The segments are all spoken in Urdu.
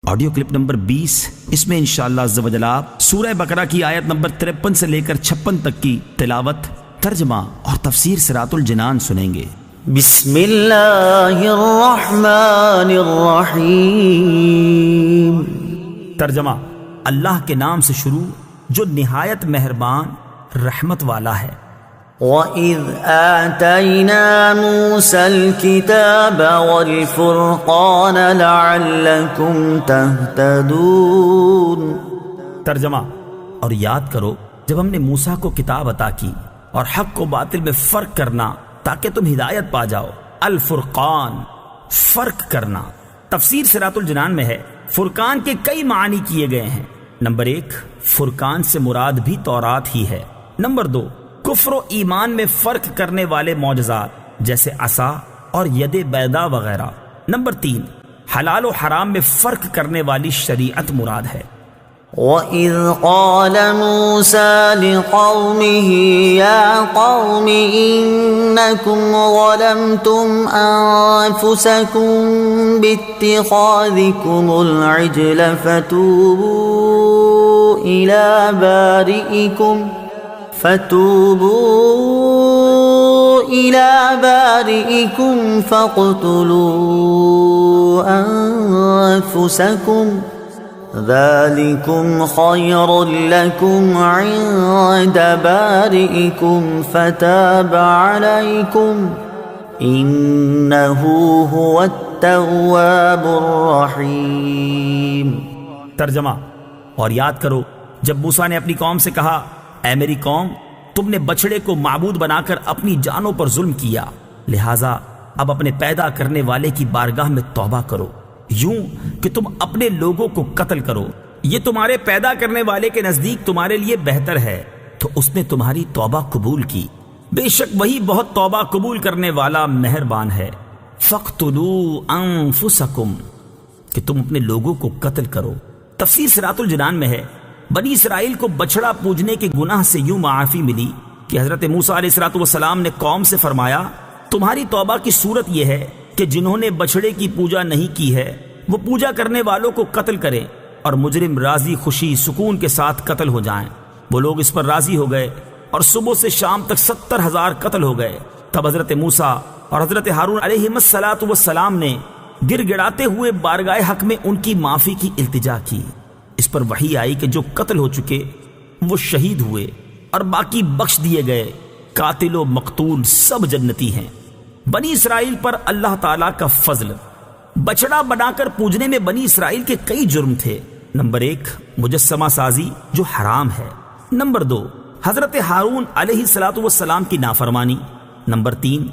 آڈیو کلپ نمبر 20، اس میں انشاءاللہ عز و جل آپ سورہ بقرہ کی آیت نمبر 53 سے لے کر 56 تک کی تلاوت، ترجمہ اور تفسیر صراط الجنان سنیں گے۔ بسم اللہ الرحمن الرحیم۔ ترجمہ: اللہ کے نام سے شروع جو نہایت مہربان رحمت والا ہے۔ وَإِذْ آتَيْنَا مُوسَى الْكِتَابَ وَالْفُرْقَانَ لَعَلَّكُمْ تَهْتَدُونَ۔ ترجمہ: اور یاد کرو جب ہم نے موسیٰ کو کتاب عطا کی اور حق و باطل میں فرق کرنا تاکہ تم ہدایت پا جاؤ۔ الفرقان، فرق کرنا۔ تفسیر صراط الجنان میں ہے فرقان کے کئی معنی کیے گئے ہیں۔ نمبر 1، فرقان سے مراد بھی تورات ہی ہے۔ نمبر 2، کفر و ایمان میں فرق کرنے والے معجزات جیسے عصا اور ید بیضاء وغیرہ۔ نمبر 3، حلال و حرام میں فرق کرنے والی شریعت مراد ہے۔ وَإِذْ قَالَ مُوسَى لِقَوْمِهِ يَا قَوْمِ إِنَّكُمْ ظَلَمْتُمْ أَنفُسَكُمْ بِاتِّخَاذِكُمُ الْعِجْلَ فَتُوبُوا إِلَى بَارِئِكُمْ فَاقْتُلُوا أَنفُسَكُمْ ذَلِكُمْ خَيْرٌ لَكُمْ عِندَ بَارِئِكُمْ فَتَابَ عَلَيْكُمْ إِنَّهُ هُوَ التَّوَّابُ الرَّحِيمُ۔ ترجمہ: اور یاد کرو جب موسیٰ نے اپنی قوم سے کہا، اے میری قوم، تم نے بچڑے کو معبود بنا کر اپنی جانوں پر ظلم کیا، لہٰذا اب اپنے پیدا کرنے والے کی بارگاہ میں توبہ کرو، یوں کہ تم اپنے لوگوں کو قتل کرو، یہ تمہارے پیدا کرنے والے کے نزدیک تمہارے لیے بہتر ہے، تو اس نے تمہاری توبہ قبول کی، بے شک وہی بہت توبہ قبول کرنے والا مہربان ہے۔ فَاقْتُلُوا أَنفُسَكُمْ، کہ تم اپنے لوگوں کو قتل کرو۔ تفسیر صراط الجنان میں ہے بنی اسرائیل کو بچڑا پوجنے کے گناہ سے یوں معافی ملی کہ حضرت موسیٰ علیہ السلام نے قوم سے فرمایا، تمہاری توبہ کی صورت یہ ہے کہ جنہوں نے بچڑے کی پوجا نہیں کی ہے وہ پوجا کرنے والوں کو قتل کریں اور مجرم راضی خوشی سکون کے ساتھ قتل ہو جائیں۔ وہ لوگ اس پر راضی ہو گئے اور صبح سے شام تک 70,000 قتل ہو گئے۔ تب حضرت موسیٰ اور حضرت ہارون علیہ السلام نے گر گڑاتے ہوئے بارگاہ حق میں ان کی معافی کی التجا کی۔ اس پر وحی آئی کہ جو قتل ہو چکے وہ شہید ہوئے اور باقی بخش دیے گئے، قاتل و مقتول سب جنتی ہیں۔ بنی اسرائیل پر اللہ تعالیٰ کا فضل۔ بچڑا بنا کر پوجنے میں بنی اسرائیل کے کئی جرم تھے۔ نمبر 1، مجسمہ سازی جو حرام ہے۔ نمبر 2، حضرت ہارون علیہ السلام کی نافرمانی۔ نمبر 3،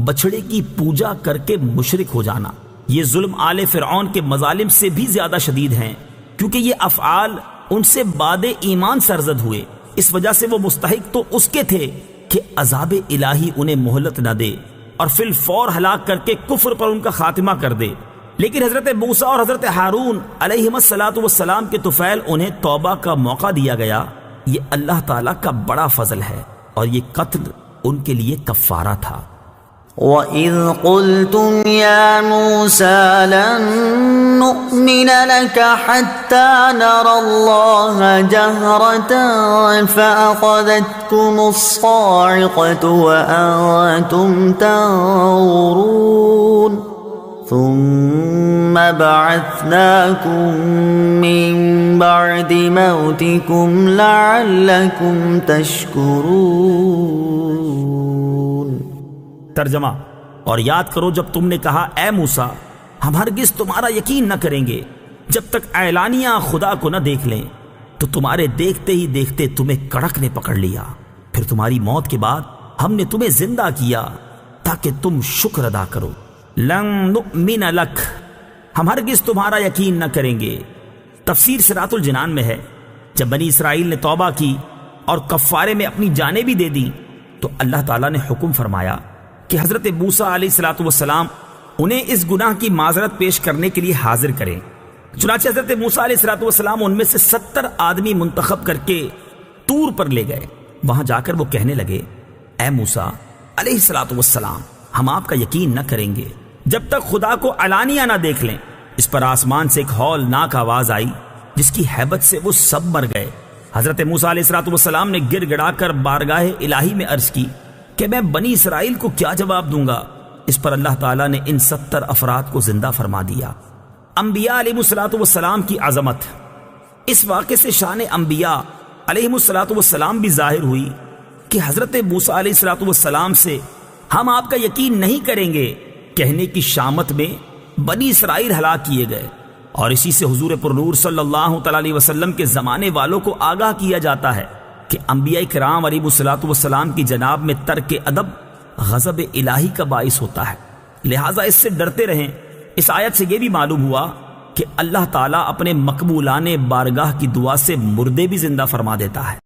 بچڑے کی پوجا کر کے مشرک ہو جانا۔ یہ ظلم آل فرعون کے مظالم سے بھی زیادہ شدید ہیں، کیونکہ یہ افعال ان سے بعد ایمان سرزد ہوئے، اس وجہ سے وہ مستحق تو اس کے تھے کہ عذاب الہی انہیں مہلت نہ دے اور فی الفور ہلاک کر کے کفر پر ان کا خاتمہ کر دے، لیکن حضرت موسیٰ اور حضرت ہارون علیہ السلام کے طفیل انہیں توبہ کا موقع دیا گیا۔ یہ اللہ تعالیٰ کا بڑا فضل ہے اور یہ قتل ان کے لیے کفارہ تھا۔ وَإِذْ قُلْتُمْ يَا مُوسَى لَن نُّؤْمِنَ لَكَ حَتَّى نَرَى اللَّهَ جَهْرَةً فَأَخَذَتْكُمُ الصَّاعِقَةُ وَأَنْتُمْ تَنظُرُونَ ثُمَّ بَعَثْنَاكُمْ مِنْ بَعْدِ مَوْتِكُمْ لَعَلَّكُمْ تَشْكُرُونَ۔ ترجمہ: اور یاد کرو جب تم نے کہا، اے موسیٰ، ہم ہرگز تمہارا یقین نہ کریں گے جب تک اعلانیہ خدا کو نہ دیکھ لیں، تو تمہارے دیکھتے ہی دیکھتے تمہیں کڑک نے پکڑ لیا، پھر تمہاری موت کے بعد ہم نے تمہیں زندہ کیا تاکہ تم شکر ادا کرو۔ لن نؤمن لک، ہم ہرگز تمہارا یقین نہ کریں گے۔ تفسیر صراط الجنان میں ہے جب بنی اسرائیل نے توبہ کی اور کفارے میں اپنی جانیں بھی دے دی تو اللہ تعالیٰ نے حکم فرمایا کہ حضرت موسیٰ علیہ السلام انہیں اس گناہ کی معذرت پیش کرنے کے لیے حاضر کریں۔ چنانچہ حضرت موسیٰ علیہ السلام ان میں سے 70 آدمی منتخب کر کے طور پر لے گئے۔ وہاں جا کر وہ کہنے لگے، اے موسیٰ علیہ السلام، ہم آپ کا یقین نہ کریں گے جب تک خدا کو علانیہ نہ دیکھ لیں، اس پر آسمان سے ایک ہولناک آواز آئی جس کی ہیبت سے وہ سب مر گئے۔ حضرت موسیٰ علیہ السلام نے گر گڑا کر بارگاہ الہی میں عرض کی کہ میں بنی اسرائیل کو کیا جواب دوں گا؟ اس پر اللہ تعالیٰ نے ان 70 افراد کو زندہ فرما دیا۔ انبیاء علیہ السلام کی عظمت۔ اس واقعے سے شان انبیاء علیہ السلام بھی ظاہر ہوئی کہ حضرت موسیٰ علیہ السلام سے ہم آپ کا یقین نہیں کریں گے کہنے کی شامت میں بنی اسرائیل ہلاک کیے گئے، اور اسی سے حضور پر نور صلی اللہ تعالی علیہ وسلم کے زمانے والوں کو آگاہ کیا جاتا ہے کہ انبیاء کرام علیہ السلام کی جناب میں ترک ادب غضب الہی کا باعث ہوتا ہے، لہٰذا اس سے ڈرتے رہیں۔ اس آیت سے یہ بھی معلوم ہوا کہ اللہ تعالیٰ اپنے مقبولان بارگاہ کی دعا سے مردے بھی زندہ فرما دیتا ہے۔